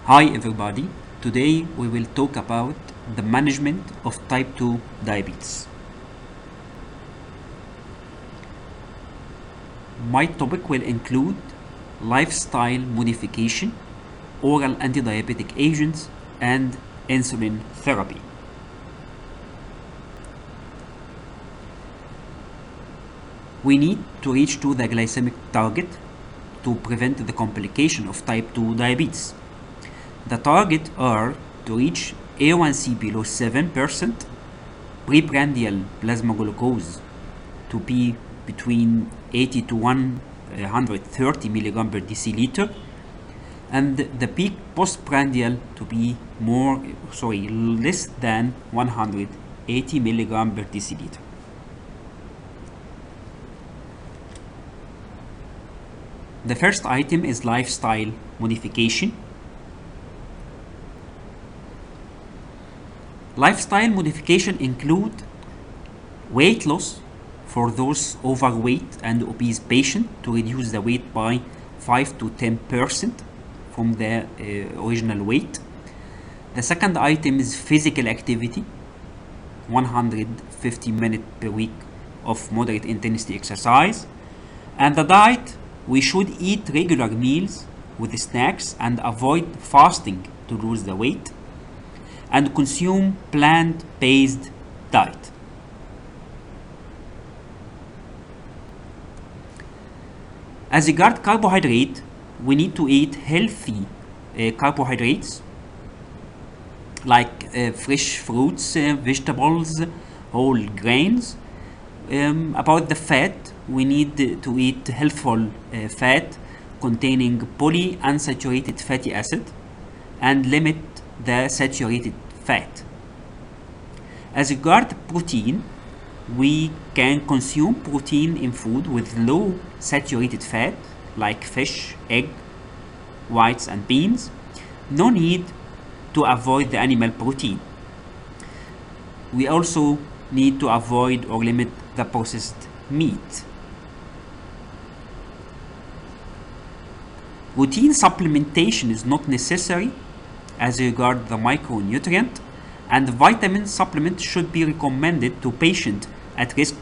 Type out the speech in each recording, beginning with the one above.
Hi everybody, today we will talk about the management of type 2 diabetes. My topic will include lifestyle modification, oral anti-diabetic agents, and insulin therapy. We need to reach to the glycemic target to prevent the complication of type 2 diabetes. The target are to reach A1C below 7%, preprandial plasma glucose to be between 80 to 130 milligram per deciliter, and the peak postprandial to be less than 180 milligram per deciliter. The first item is lifestyle modification. Lifestyle modification include weight loss for those overweight and obese patients to reduce the weight by 5 to 10% from the original weight. The second item is physical activity, 150 minutes per week of moderate intensity exercise. And the diet, we should eat regular meals with snacks and avoid fasting to lose the weight, and consume plant-based diet. As regard carbohydrate, we need to eat healthy carbohydrates like fresh fruits, vegetables, whole grains. About the fat, we need to eat healthful fat containing polyunsaturated fatty acid and limit the saturated fat. As regard protein, we can consume protein in food with low saturated fat like fish, egg, whites and beans. No need to avoid the animal protein. We also need to avoid or limit the processed meat. Routine supplementation is not necessary as regard the micronutrient, and vitamin supplement should be recommended to patients at risk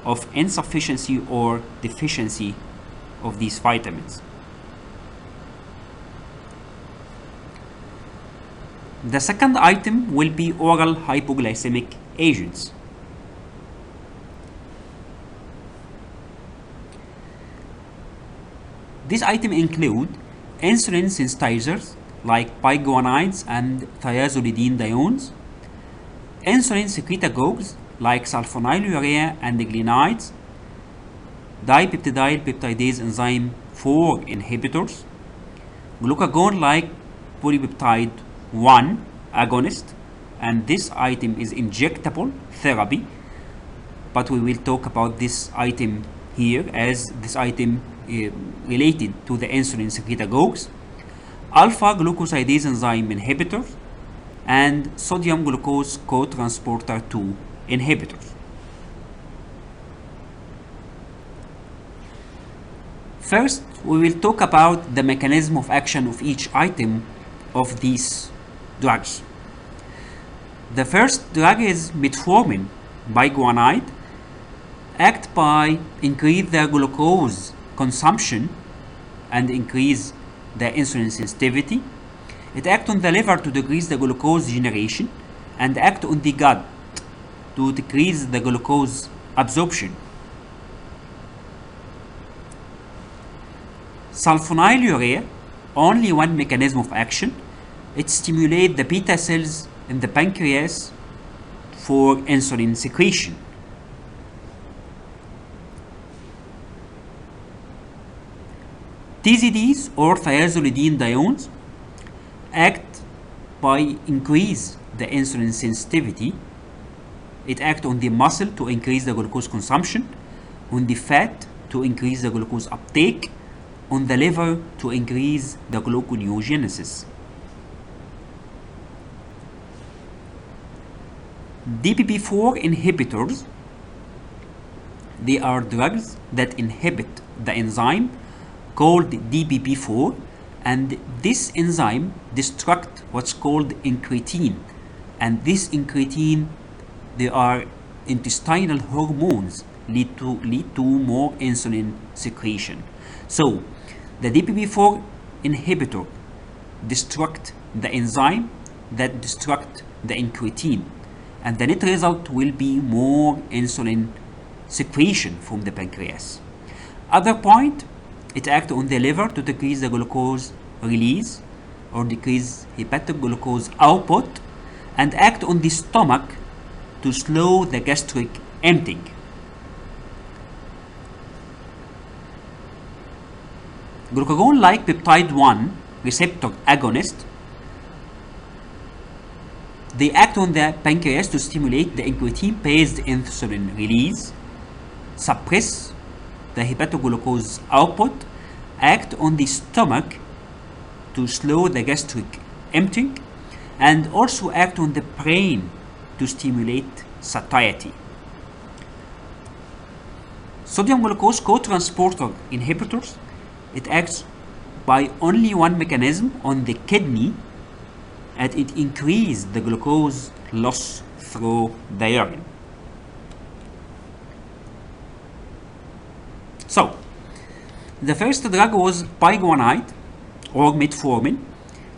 of insufficiency or deficiency of these vitamins. The second item will be oral hypoglycemic agents. This item include insulin sensitizers like biguanides and thiazolidinediones, insulin secretagogues like sulfonylurea and glinides, dipeptidyl peptidase enzyme 4 inhibitors, glucagon like polypeptide 1 agonist, and this item is injectable therapy, but we will talk about this item here as this item related to the insulin secretagogues, alpha glucosidase enzyme inhibitors, and sodium glucose cotransporter 2 inhibitors. First, we will talk about the mechanism of action of each item of these drugs. The first drug is metformin biguanide, act by increase the glucose consumption and increase the insulin sensitivity. It acts on the liver to decrease the glucose generation and act on the gut to decrease the glucose absorption. Sulfonylurea, only one mechanism of action. It stimulates the beta cells in the pancreas for insulin secretion. TZDs or thiazolidinediones act by increase the insulin sensitivity. It acts on the muscle to increase the glucose consumption, on the fat to increase the glucose uptake, on the liver to increase the gluconeogenesis. DPP-4 inhibitors, they are drugs that inhibit the enzyme called DPP-4 and this enzyme destruct what's called incretin, and this incretin, they are intestinal hormones, lead to more insulin secretion. So the DPP4 inhibitor destruct the enzyme that destruct the incretin, and the net result will be more insulin secretion from the pancreas. Other point, it acts on the liver to decrease the glucose release or decrease hepatic glucose output, and act on the stomach to slow the gastric emptying. Glucagon-like peptide 1 receptor agonist, they act on the pancreas to stimulate the incretin-based insulin release, suppress the hepatoglucose output, act on the stomach to slow the gastric emptying, and also act on the brain to stimulate satiety. Sodium glucose cotransporter inhibitors, it acts by only one mechanism on the kidney, and it increases the glucose loss through the urine. So, the first drug was biguanide or metformin.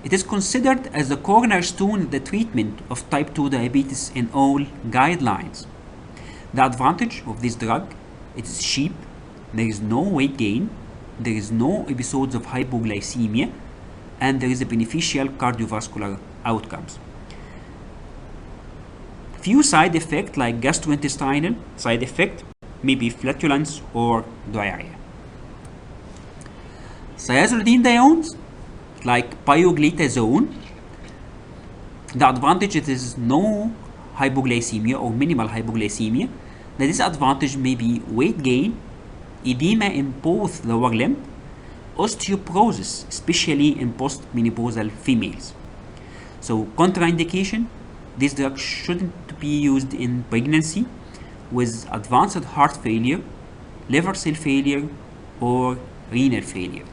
It is considered as the cornerstone in the treatment of type 2 diabetes in all guidelines. The advantage of this drug, it is cheap, there is no weight gain, there is no episodes of hypoglycemia, and there is a beneficial cardiovascular outcomes. Few side effects like gastrointestinal side effect, maybe flatulence or diarrhea. Thiazolidinediones like pioglitazone, the advantage is no hypoglycemia or minimal hypoglycemia. The disadvantage may be weight gain, edema in both lower limb, osteoporosis, especially in postmenopausal females. So contraindication, this drug shouldn't be used in pregnancy with advanced heart failure, liver cell failure, or renal failure.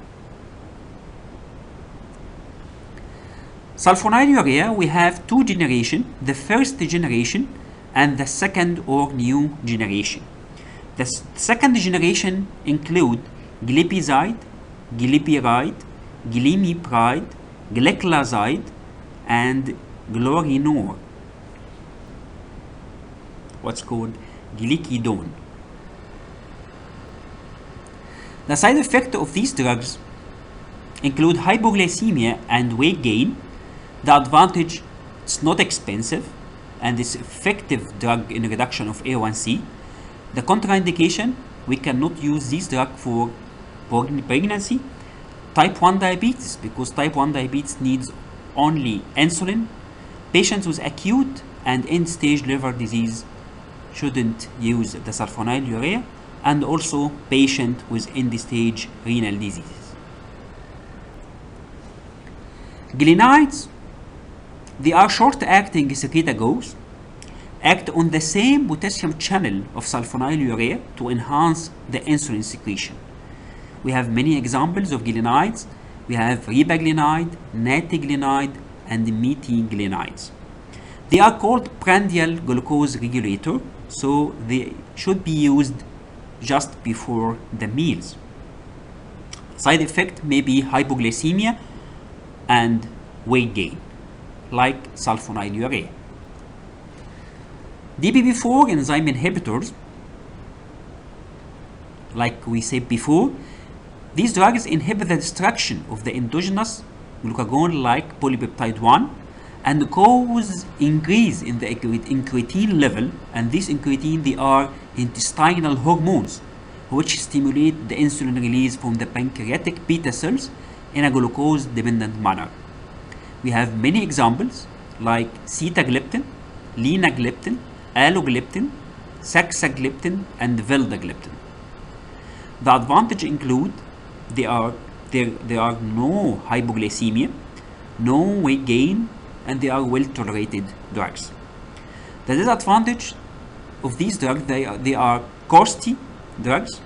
Sulfonylurea, we have two generations, the first generation and the second or new generation. The second generation include glipizide, glipiride, glimepiride, gliclazide, and glorinor, what's called gliclidone. The side effects of these drugs include hypoglycemia and weight gain. The advantage, it's not expensive and it's effective drug in reduction of A1C. The contraindication, we cannot use this drug for pregnancy. Type 1 diabetes, because type 1 diabetes needs only insulin. Patients with acute and end-stage liver disease shouldn't use the sulfonylurea, and also patient with end-stage renal disease. Glinides, they are short-acting secretagogues, act on the same potassium channel of sulfonylurea to enhance the insulin secretion. We have many examples of glinides. We have ribaglinide, natiglinide, and metiglinides. They are called prandial glucose regulator, so they should be used just before the meals. Side effect may be hypoglycemia and weight gain, like sulfonylurea. DPP4 enzyme inhibitors, like we said before, these drugs inhibit the destruction of the endogenous glucagon-like polypeptide 1 and cause increase in the incretin level, and these incretin, they are intestinal hormones which stimulate the insulin release from the pancreatic beta cells in a glucose-dependent manner. We have many examples like sitagliptin, linagliptin, allogliptin, saxagliptin, and vildagliptin. The advantage include there are no hypoglycemia, no weight gain, and they are well tolerated drugs. The disadvantage of these drugs, they are costly drugs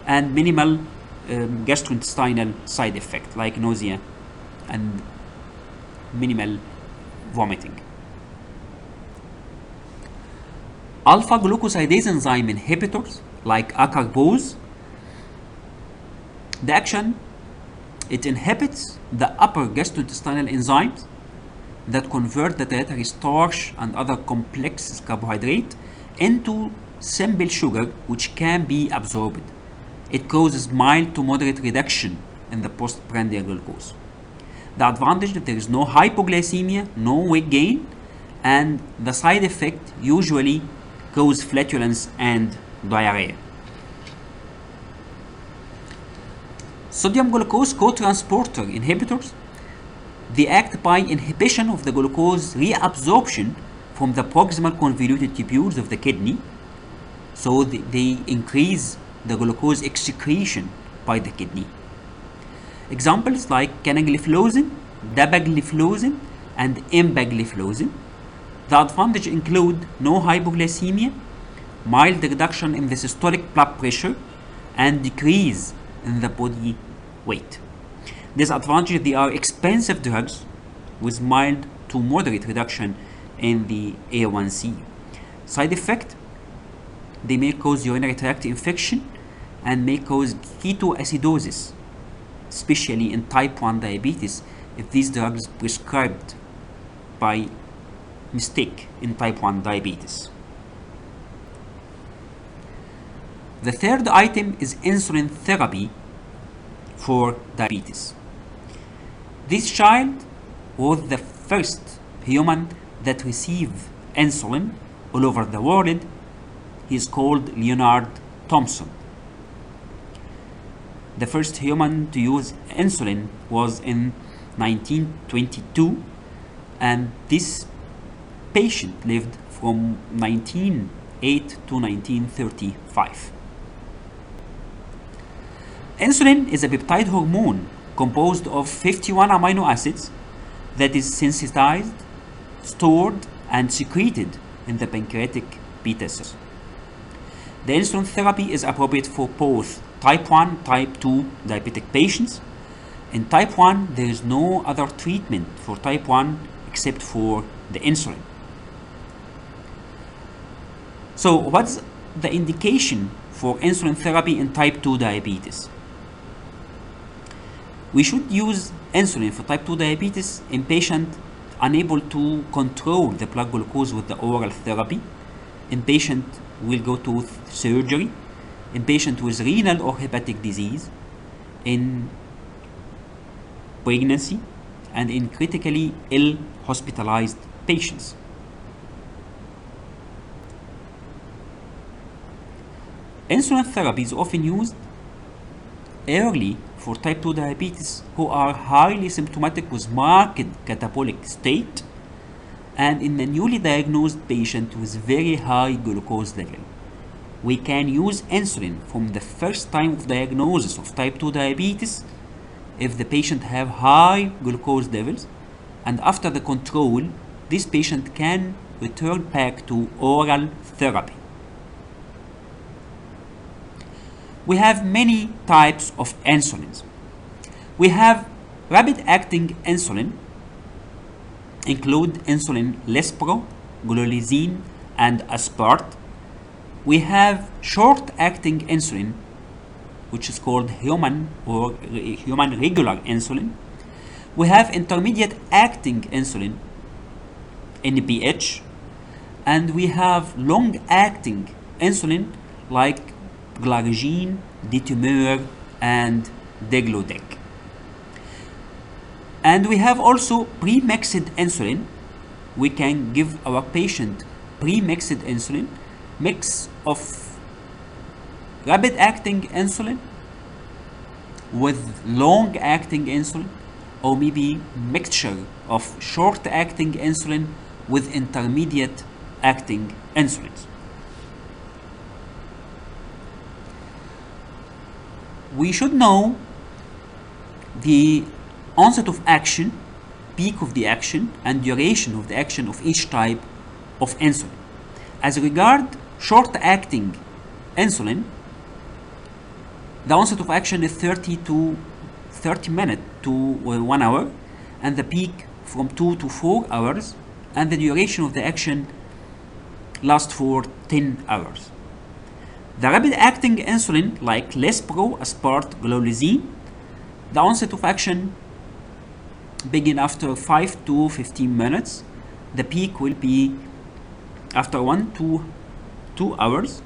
and minimal gastrointestinal side effect like nausea and minimal vomiting. Alpha glucosidase enzyme inhibitors like acarbose, the action, it inhibits the upper gastrointestinal enzymes that convert the dietary starch and other complex carbohydrate into simple sugar which can be absorbed. It causes mild to moderate reduction in the postprandial glucose. The advantage that there is no hypoglycemia, no weight gain, and the side effect usually cause flatulence and diarrhea. Sodium glucose cotransporter inhibitors, they act by inhibition of the glucose reabsorption from the proximal convoluted tubules of the kidney, so they increase the glucose excretion by the kidney. Examples like canagliflozin, dapagliflozin, and empagliflozin. The advantage include no hypoglycemia, mild reduction in the systolic blood pressure, and decrease in the body weight. Disadvantage, they are expensive drugs with mild to moderate reduction in the A1C. Side effect, they may cause urinary tract infection and may cause ketoacidosis, especially in type 1 diabetes if these drugs prescribed by mistake in type 1 diabetes. The third item is insulin therapy for diabetes. This child was the first human that received insulin all over the world. He is called Leonard Thompson. The first human to use insulin was in 1922, and this patient lived from 1908 to 1935. Insulin is a peptide hormone composed of 51 amino acids that is synthesized, stored, and secreted in the pancreatic beta cells. The insulin therapy is appropriate for both type 1, type 2 diabetic patients. In type 1, there is no other treatment for type 1 except for the insulin. So what's the indication for insulin therapy in type 2 diabetes? We should use insulin for type 2 diabetes in patients unable to control the blood glucose with the oral therapy, in patients will go to surgery, in patients with renal or hepatic disease, in pregnancy, and in critically ill hospitalized patients. Insulin therapy is often used early for type 2 diabetes who are highly symptomatic with marked catabolic state, and in a newly diagnosed patient with very high glucose level. We can use insulin from the first time of diagnosis of type 2 diabetes if the patient have high glucose levels, and after the control, this patient can return back to oral therapy. We have many types of insulins. We have rapid-acting insulin, include insulin lispro, glulisine, and aspart. We have short-acting insulin, which is called human regular insulin. We have intermediate-acting insulin, NPH, and we have long-acting insulin like glargine, detumeur, and degludec. And we have also pre-mixed insulin. We can give our patient pre-mixed insulin, mix of rapid-acting insulin with long-acting insulin, or maybe mixture of short-acting insulin with intermediate-acting insulins. We should know the onset of action, peak of the action, and duration of the action of each type of insulin. As regard short-acting insulin, The onset of action is 30 minutes to 1 hour, and the peak from 2 to 4 hours, and the duration of the action lasts for 10 hours. The rapid acting insulin like Lispro, Aspart, Glolizine, the onset of action begin after 5 to 15 minutes. The peak will be after 1 to 2 hours,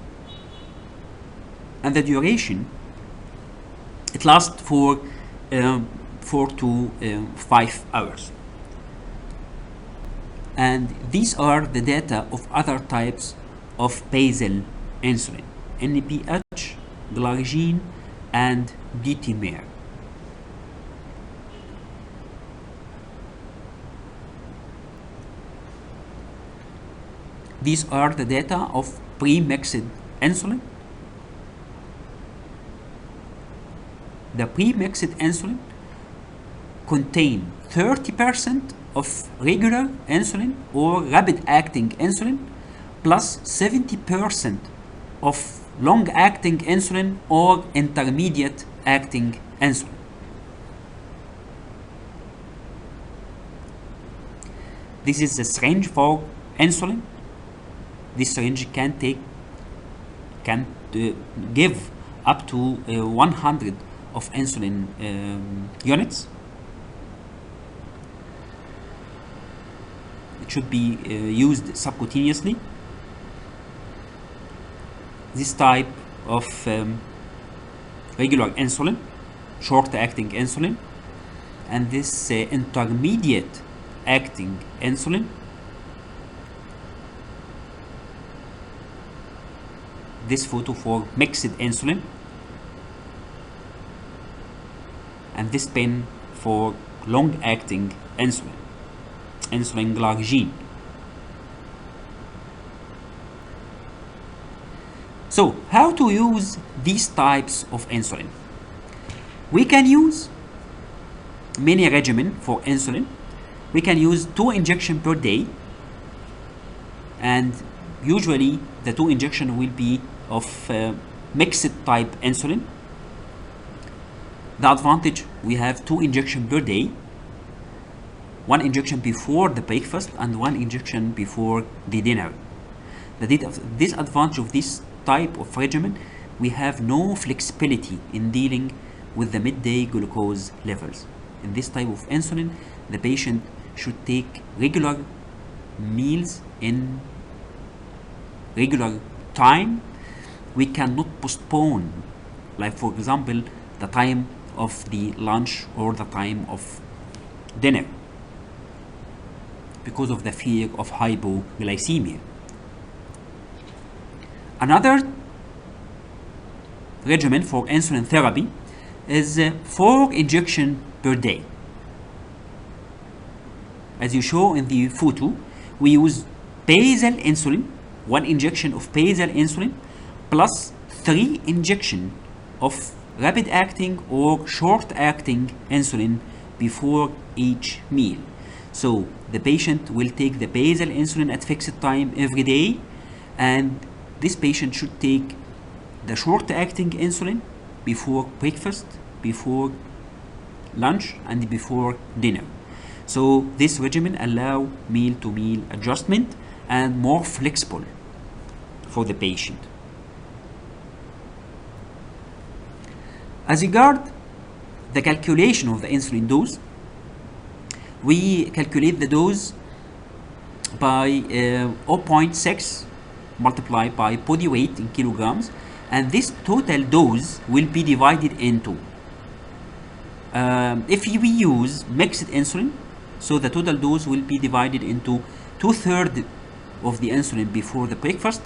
and the duration, it lasts for 4 to 5 hours. And these are the data of other types of basal insulin: NPH, glargine, and DTMR. These are the data of pre-mixed insulin. The pre-mixed insulin contain 30% of regular insulin or rapid-acting insulin plus 70% of long-acting insulin or intermediate-acting insulin. This is the syringe for insulin. This syringe can give up to 100 of insulin units. It should be used subcutaneously. This type of regular insulin, short-acting insulin, and this intermediate-acting insulin. This photo for mixed insulin, and this pen for long-acting insulin, insulin glargine. So, how to use these types of insulin? We can use many regimen for insulin. We can use 2 injections per day, and usually the 2 injections will be of mixed type insulin. The advantage, we have 2 injections per day, 1 injection before the breakfast and 1 injection before the dinner. The disadvantage of this type of regimen, we have no flexibility in dealing with the midday glucose levels. In this type of insulin, the patient should take regular meals in regular time. We cannot postpone, like for example, the time of the lunch or the time of dinner because of the fear of hypoglycemia. Another regimen for insulin therapy is 4 injections per day. As you show in the photo, we use basal insulin, 1 injection of basal insulin plus 3 injection of rapid acting or short acting insulin before each meal. So the patient will take the basal insulin at fixed time every day, and this patient should take the short acting insulin before breakfast, before lunch, and before dinner. So this regimen allow meal to meal adjustment and more flexible for the patient. As regard the calculation of the insulin dose, we calculate the dose by 0.6 multiplied by body weight in kilograms, and this total dose will be divided into if we use mixed insulin, so the total dose will be divided into 2/3 of the insulin before the breakfast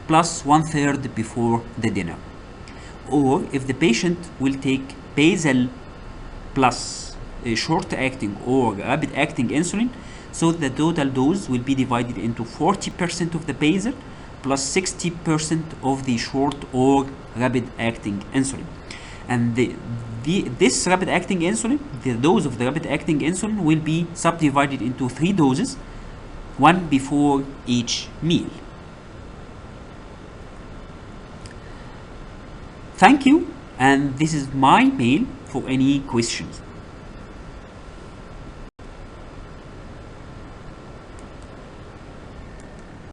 plus 1/3 before the dinner. Or if the patient will take basal plus short acting or rapid acting insulin, so the total dose will be divided into 40% of the basal plus 60% of the short or rapid acting insulin. And this rapid acting insulin, the dose of the rapid acting insulin will be subdivided into 3 doses, 1 before each meal. Thank you and this is my mail for any questions.